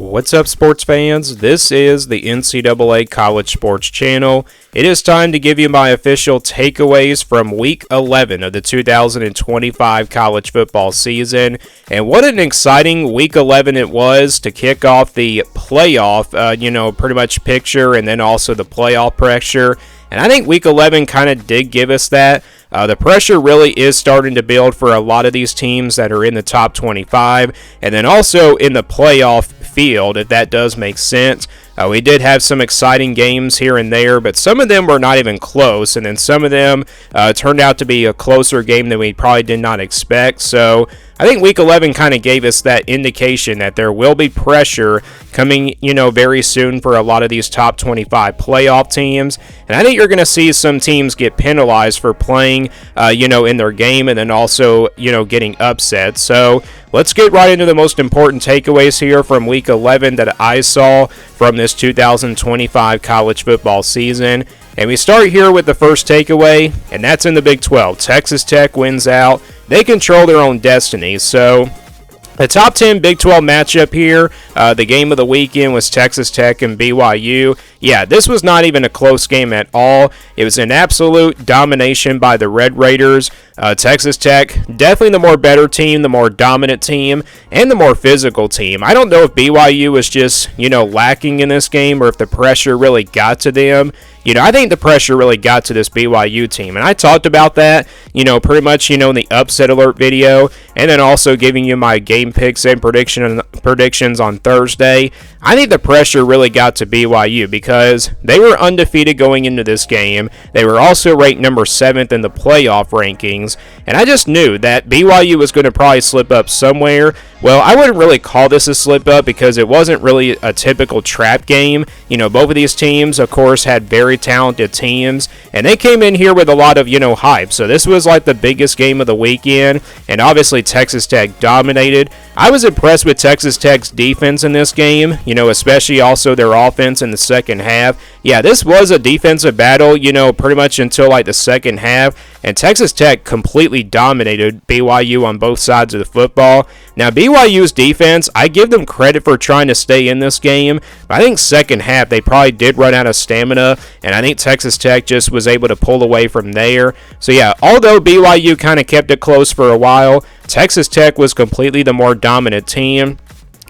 What's up, sports fans? This is the NCAA College Sports Channel. It is time to give you my official takeaways from Week 11 of the 2025 college football season. And what an exciting Week 11 it was to kick off the playoff, pretty much picture, and then also the playoff pressure. And I think Week 11 kind of did give us that. The pressure really is starting to build for a lot of these teams that are in the top 25, and then also in the playoff field, if that does make sense. We did have some exciting games here and there, but some of them were not even close, and then some of them turned out to be a closer game than we probably did not expect. So I think Week 11 kind of gave us that indication that there will be pressure coming, very soon for a lot of these top 25 playoff teams. And I think you're going to see some teams get penalized for playing, in their game and then also, getting upset. So let's get right into the most important takeaways here from Week 11 that I saw from this 2025 college football season. And we start here with the first takeaway, and that's in the Big 12. Texas Tech wins out. They control their own destiny. So the top 10 Big 12 matchup here, the game of the weekend was Texas Tech and BYU. Yeah, this was not even a close game at all. It was an absolute domination by the Red Raiders. Texas Tech, definitely the more better team, the more dominant team, and the more physical team. I don't know if BYU was just, lacking in this game or if the pressure really got to them. I think the pressure really got to this BYU team, and I talked about that, pretty much, in the upset alert video, and then also giving you my game picks and predictions on Thursday. I think the pressure really got to BYU because they were undefeated going into this game. They were also ranked number 7th in the playoff rankings, and I just knew that BYU was going to probably slip up somewhere. Well, I wouldn't really call this a slip up because it wasn't really a typical trap game. Both of these teams, of course, had very talented teams, and they came in here with a lot of, hype. So this was like the biggest game of the weekend, and obviously Texas Tech dominated. I was impressed with Texas Tech's defense in this game, especially also their offense in the second half. Yeah, this was a defensive battle, pretty much until like the second half, and Texas Tech completely dominated BYU on both sides of the football. Now, BYU's defense, I give them credit for trying to stay in this game. I think second half, they probably did run out of stamina, and I think Texas Tech just was able to pull away from there. So, yeah, although BYU kind of kept it close for a while, Texas Tech was completely the more dominant team.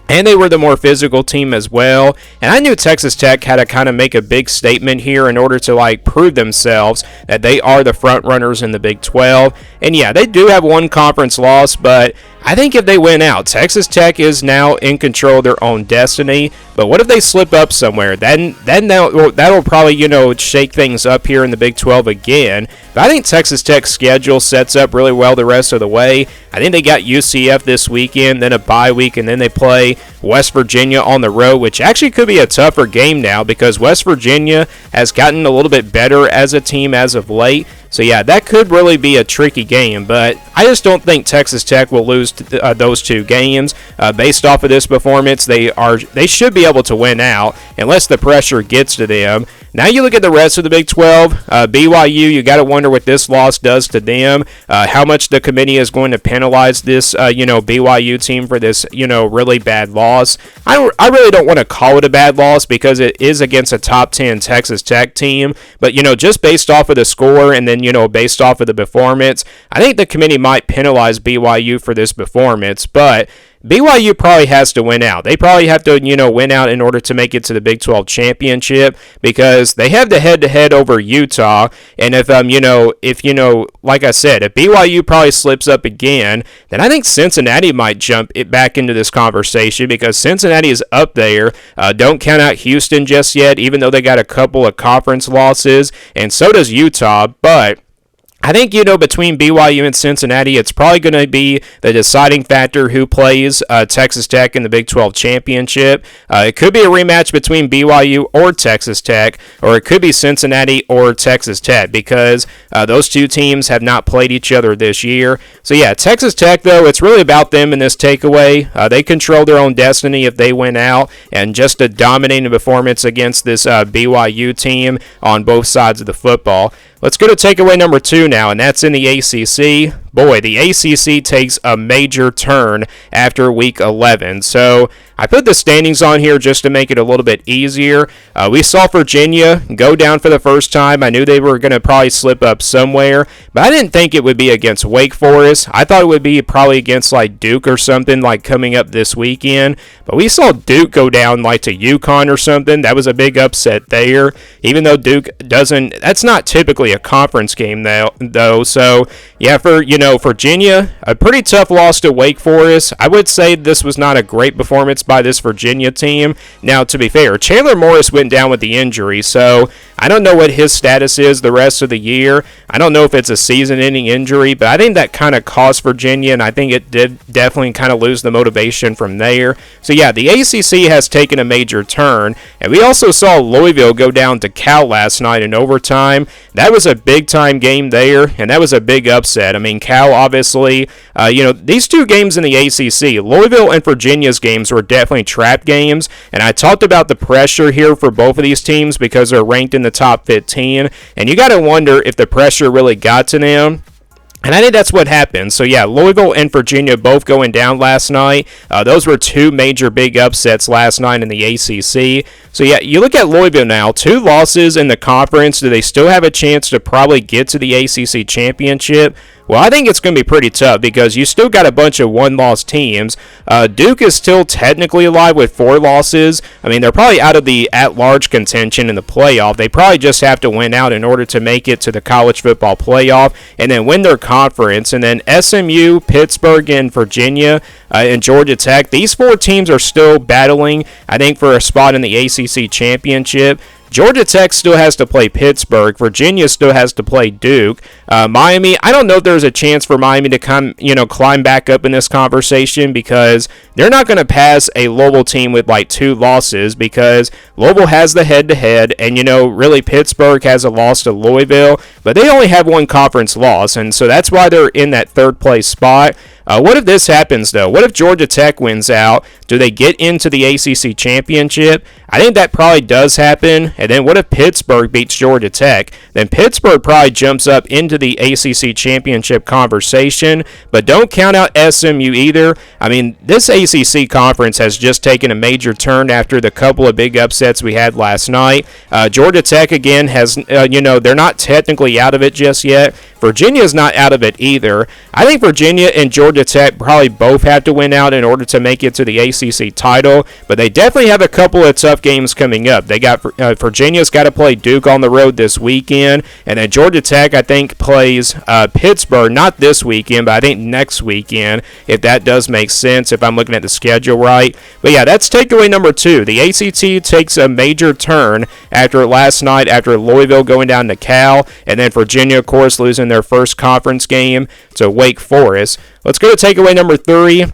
And they were the more physical team as well. And I knew Texas Tech had to kind of make a big statement here in order to prove themselves that they are the front runners in the Big 12. And yeah, they do have one conference loss, but I think if they win out, Texas Tech is now in control of their own destiny. But what if they slip up somewhere? Then that'll probably, shake things up here in the Big 12 again. But I think Texas Tech's schedule sets up really well the rest of the way. I think they got UCF this weekend, then a bye week, and then they play West Virginia on the road, which actually could be a tougher game now because West Virginia has gotten a little bit better as a team as of late. So, yeah, that could really be a tricky game, but I just don't think Texas Tech will lose those two games. Based off of this performance, they should be able to win out unless the pressure gets to them. Now you look at the rest of the Big 12, BYU, you got to wonder what this loss does to them, how much the committee is going to penalize this, BYU team for this, really bad loss. I really don't want to call it a bad loss because it is against a top 10 Texas Tech team, but, just based off of the score and then, based off of the performance, I think the committee might penalize BYU for this performance, but BYU probably has to win out. They probably have to, win out in order to make it to the Big 12 championship because they have the head-to-head over Utah. And if like I said, if BYU probably slips up again, then I think Cincinnati might jump it back into this conversation because Cincinnati is up there. Don't count out Houston just yet, even though they got a couple of conference losses, and so does Utah, but I think, between BYU and Cincinnati, it's probably going to be the deciding factor who plays Texas Tech in the Big 12 championship. It could be a rematch between BYU or Texas Tech, or it could be Cincinnati or Texas Tech because those two teams have not played each other this year. So, yeah, Texas Tech, though, it's really about them in this takeaway. They control their own destiny if they win out, and just a dominating performance against this BYU team on both sides of the football. Let's go to takeaway number 2 now, and that's in the ACC. boy, the ACC takes a major turn after week 11. So I put the standings on here just to make it a little bit easier. We saw Virginia go down for the first time. I knew they were going to probably slip up somewhere, but I didn't think it would be against Wake Forest. I thought it would be probably against like Duke or something like coming up this weekend, but we saw Duke go down like to UConn or something. That was a big upset there, even though Duke that's not typically a conference game though. So yeah, for Virginia, a pretty tough loss to Wake Forest. I would say this was not a great performance by this Virginia team. Now, to be fair, Chandler Morris went down with the injury, so I don't know what his status is the rest of the year. I don't know if it's a season-ending injury, but I think that kind of cost Virginia, and I think it did definitely kind of lose the motivation from there. So yeah, the ACC has taken a major turn, and we also saw Louisville go down to Cal last night in overtime. That was a big-time game there, and that was a big upset. I mean, Cal obviously, these two games in the ACC, Louisville and Virginia's games were definitely trap games, and I talked about the pressure here for both of these teams because they're ranked in the top 15, and you got to wonder if the pressure really got to them. And I think that's what happened. So yeah, Louisville and Virginia both going down last night. Those were two major big upsets last night in the ACC. So yeah, you look at Louisville now, 2 losses in the conference. Do they still have a chance to probably get to the ACC championship? Well, I think it's going to be pretty tough because you still got a bunch of one-loss teams. Duke is still technically alive with 4 losses. I mean, they're probably out of the at-large contention in the playoff. They probably just have to win out in order to make it to the college football playoff and then win their conference. And then SMU, Pittsburgh, and Virginia and Georgia Tech, these 4 teams are still battling, I think, for a spot in the ACC championship. Georgia Tech still has to play Pittsburgh. Virginia still has to play Duke. Miami, I don't know if there's a chance for Miami to climb back up in this conversation because they're not going to pass a Louisville team with like 2 losses because Louisville has the head-to-head, and really Pittsburgh has a loss to Louisville, but they only have 1 conference loss, and so that's why they're in that 3rd place spot. What if this happens, though? What if Georgia Tech wins out? Do they get into the ACC championship? I think that probably does happen. And then what if Pittsburgh beats Georgia Tech? Then Pittsburgh probably jumps up into the ACC championship conversation. But don't count out SMU either. I mean, this ACC conference has just taken a major turn after the couple of big upsets we had last night. Georgia Tech, again, has, they're not technically out of it just yet. Virginia's not out of it either. I think Virginia and Georgia Tech probably both have to win out in order to make it to the ACC title, but they definitely have a couple of tough games coming up. They got Virginia's got to play Duke on the road this weekend, and then Georgia Tech, I think, plays Pittsburgh, not this weekend, but I think next weekend, if that does make sense, if I'm looking at the schedule right. But yeah, that's takeaway number 2. The ACT takes a major turn after last night, after Louisville going down to Cal, and then Virginia, of course, losing their first conference game to Wake Forest. Let's go to takeaway number 3.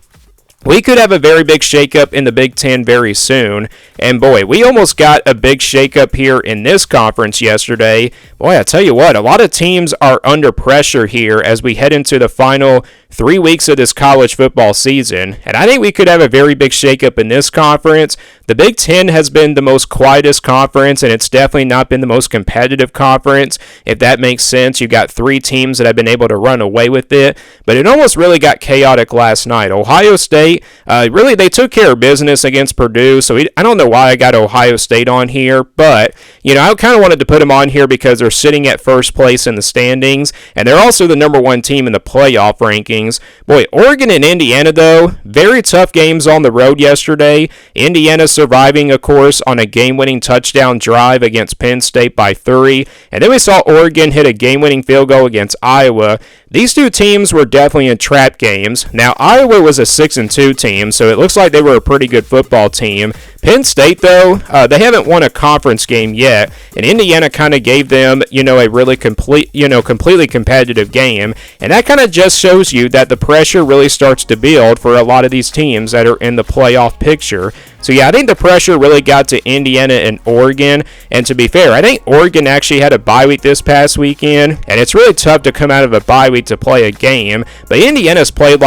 We could have a very big shakeup in the Big Ten very soon. And boy, we almost got a big shakeup here in this conference yesterday. Boy, I tell you what, a lot of teams are under pressure here as we head into the final 3 weeks of this college football season. And I think we could have a very big shakeup in this conference. The Big Ten has been the most quietest conference, and it's definitely not been the most competitive conference, if that makes sense. You got 3 teams that have been able to run away with it, but it almost really got chaotic last night. Ohio State, really, they took care of business against Purdue, so I don't know why I got Ohio State on here, but, I kind of wanted to put them on here because they're sitting at first place in the standings, and they're also the number 1 team in the playoff rankings. Boy, Oregon and Indiana, though, very tough games on the road yesterday. Indiana surviving, of course, on a game-winning touchdown drive against Penn State by 3. And then we saw Oregon hit a game-winning field goal against Iowa. These 2 teams were definitely in trap games. Now, Iowa was a 6-2 team, so it looks like they were a pretty good football team. Penn State, though, they haven't won a conference game yet, and Indiana kind of gave them, a really completely competitive game, and that kind of just shows you that the pressure really starts to build for a lot of these teams that are in the playoff picture. So yeah, I think the pressure really got to Indiana and Oregon. And to be fair, I think Oregon actually had a bye week this past weekend, and it's really tough to come out of a bye week to play a game. But Indiana's played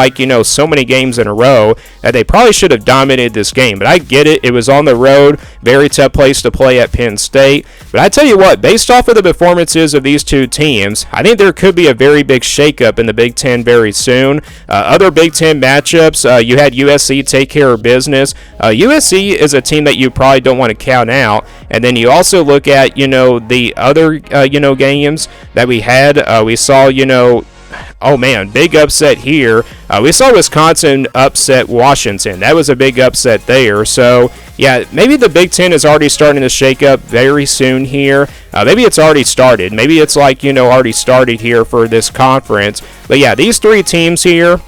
so many games in a row that they probably should have dominated this game. But I get it. It was on the road. Very tough place to play at Penn State. But I tell you what, based off of the performances of these two teams, I think there could be a very big shakeup in the Big Ten very soon. Other Big Ten matchups, you had USC take care of business. USC is a team that you probably don't want to count out. And then you also look at, the other, games that we had. We saw, oh man, big upset here. We saw Wisconsin upset Washington. That was a big upset there. So, yeah, maybe the Big Ten is already starting to shake up very soon here. Maybe it's already started. Maybe it's already started here for this conference. But yeah, these three teams here,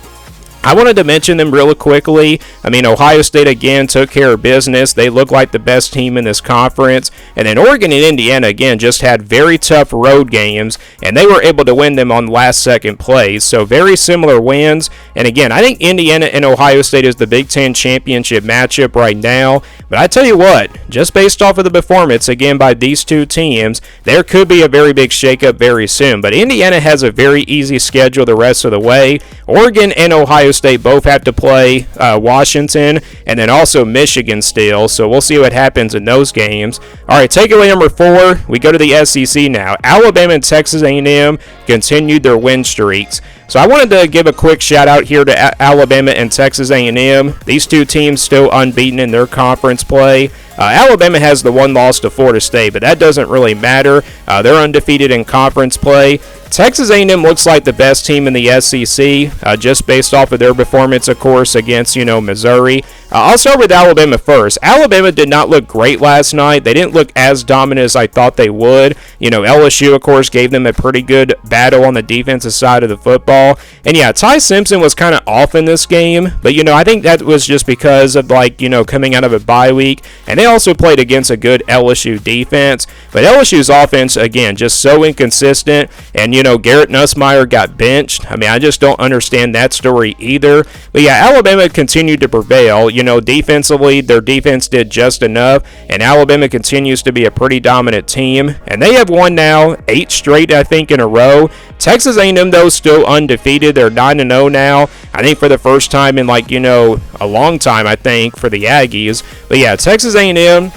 I wanted to mention them really quickly. Ohio State again took care of business. They look like the best team in this conference. And then Oregon and Indiana again just had very tough road games, and they were able to win them on last-second plays. So very similar wins. And again, I think Indiana and Ohio State is the Big Ten championship matchup right now. But I tell you what, just based off of the performance again by these two teams, there could be a very big shakeup very soon. But Indiana has a very easy schedule the rest of the way. Oregon and Ohio State both have to play Washington and then also Michigan still, so we'll see what happens in those games. All right, takeaway number 4, we go to the SEC now. Alabama and Texas A&M continued their win streaks. So I wanted to give a quick shout out here to Alabama and Texas A&M. These two teams still unbeaten in their conference play. Alabama has the one loss to Florida State, but that doesn't really matter. They're undefeated in conference play. Texas A&M looks like the best team in the SEC, just based off of their performance, of course, against, Missouri. I'll start with Alabama first. Alabama did not look great last night. They didn't look as dominant as I thought they would. LSU, of course, gave them a pretty good battle on the defensive side of the football. And yeah, Ty Simpson was kind of off in this game, but, I think that was just because of, coming out of a bye week. And they also played against a good LSU defense. But LSU's offense, again, just so inconsistent. And, Garrett Nussmeier got benched. I just don't understand that story either. But yeah, Alabama continued to prevail. Defensively, their defense did just enough. And Alabama continues to be a pretty dominant team. And they have won now 8 straight, I think, in a row. Texas A&M, though, still undefeated. They're 9-0 now. I think for the first time in, a long time, I think, for the Aggies. But yeah, Texas A&M,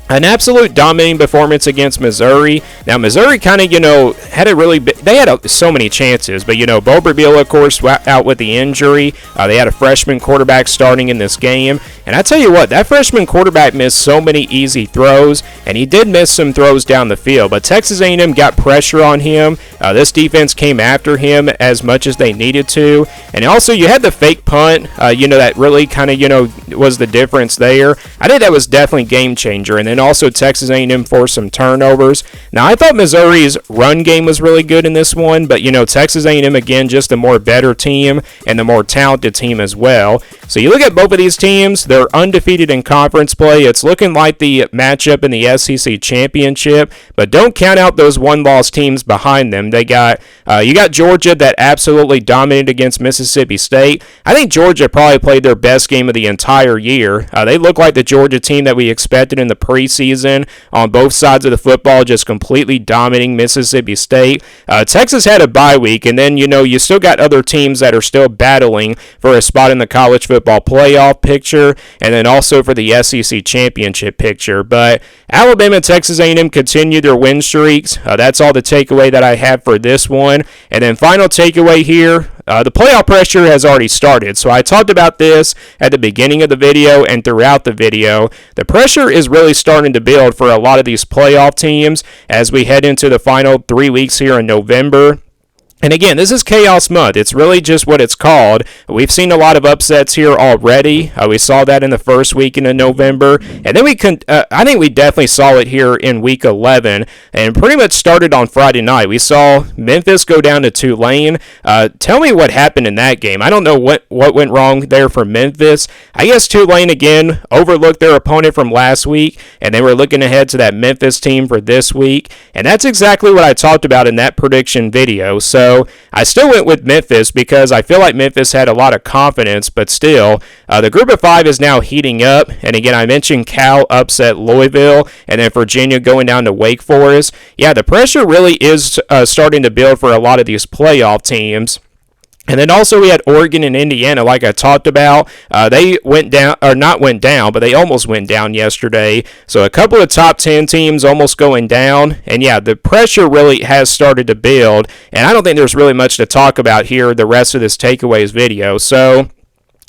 an absolute dominating performance against Missouri. Now, Missouri kind of, had a really they had so many chances, but, Bo Bravila, of course, out with the injury. They had a freshman quarterback starting in this game. And I tell you what, that freshman quarterback missed so many easy throws, and he did miss some throws down the field. But Texas A&M got pressure on him. This defense came after him as much as they needed to. And also, you had the fake punt, that really kind of, was the difference there. I think that was definitely game changer. And then also Texas A&M forced some turnovers. Now, I thought Missouri's run game was really good in this one, but, Texas A&M, again, just the more better team and the more talented team as well. So you look at both of these teams, they're undefeated in conference play. It's looking like the matchup in the SEC championship, but don't count out those one-loss teams behind them. You got Georgia that absolutely dominated against Mississippi State. I think Georgia probably played their best game of the entire year. They look like the Georgia team that we expected in the preseason on both sides of the football, just completely dominating Mississippi State. Texas had a bye week, and then, you still got other teams that are still battling for a spot in the college football playoff picture, and then also for the SEC championship picture. But Alabama and Texas A&M continue their win streaks. That's all the takeaway that I have for this one. And then final takeaway here, the playoff pressure has already started. So I talked about this at the beginning of the video and throughout the video. The pressure is really starting to build for a lot of these playoff teams as we head into the final 3 weeks here in November. And again, this is Chaos Month. It's really just what it's called. We've seen a lot of upsets here already. We saw that in the first weekend of November. And then I think we definitely saw it here in Week 11. And pretty much started on Friday night. We saw Memphis go down to Tulane. Tell me what happened in that game. I don't know what went wrong there for Memphis. I guess Tulane, again, overlooked their opponent from last week. And they were looking ahead to that Memphis team for this week. And that's exactly what I talked about in that prediction video. So So I still went with Memphis because I feel like Memphis had a lot of confidence, but still, the group of 5 is now heating up. And again, I mentioned Cal upset Louisville, and then Virginia going down to Wake Forest. Yeah, the pressure really is starting to build for a lot of these playoff teams. And then also we had Oregon and Indiana, like I talked about. They went down, or not went down, but they almost went down yesterday. So a couple of top 10 teams almost going down. And yeah, the pressure really has started to build. And I don't think there's really much to talk about here the rest of this takeaways video. So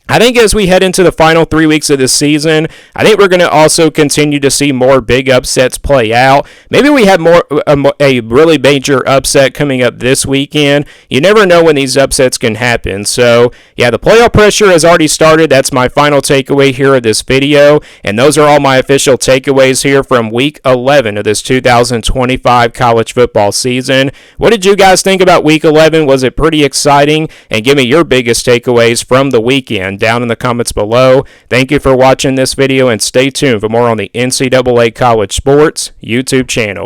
I think as we head into the final 3 weeks of the season, I think we're going to also continue to see more big upsets play out. Maybe we have a really major upset coming up this weekend. You never know when these upsets can happen. So, yeah, the playoff pressure has already started. That's my final takeaway here of this video. And those are all my official takeaways here from Week 11 of this 2025 college football season. What did you guys think about Week 11? Was it pretty exciting? And give me your biggest takeaways from the weekend down in the comments below. Thank you for watching this video, and stay tuned for more on the NCAA College Sports YouTube channel.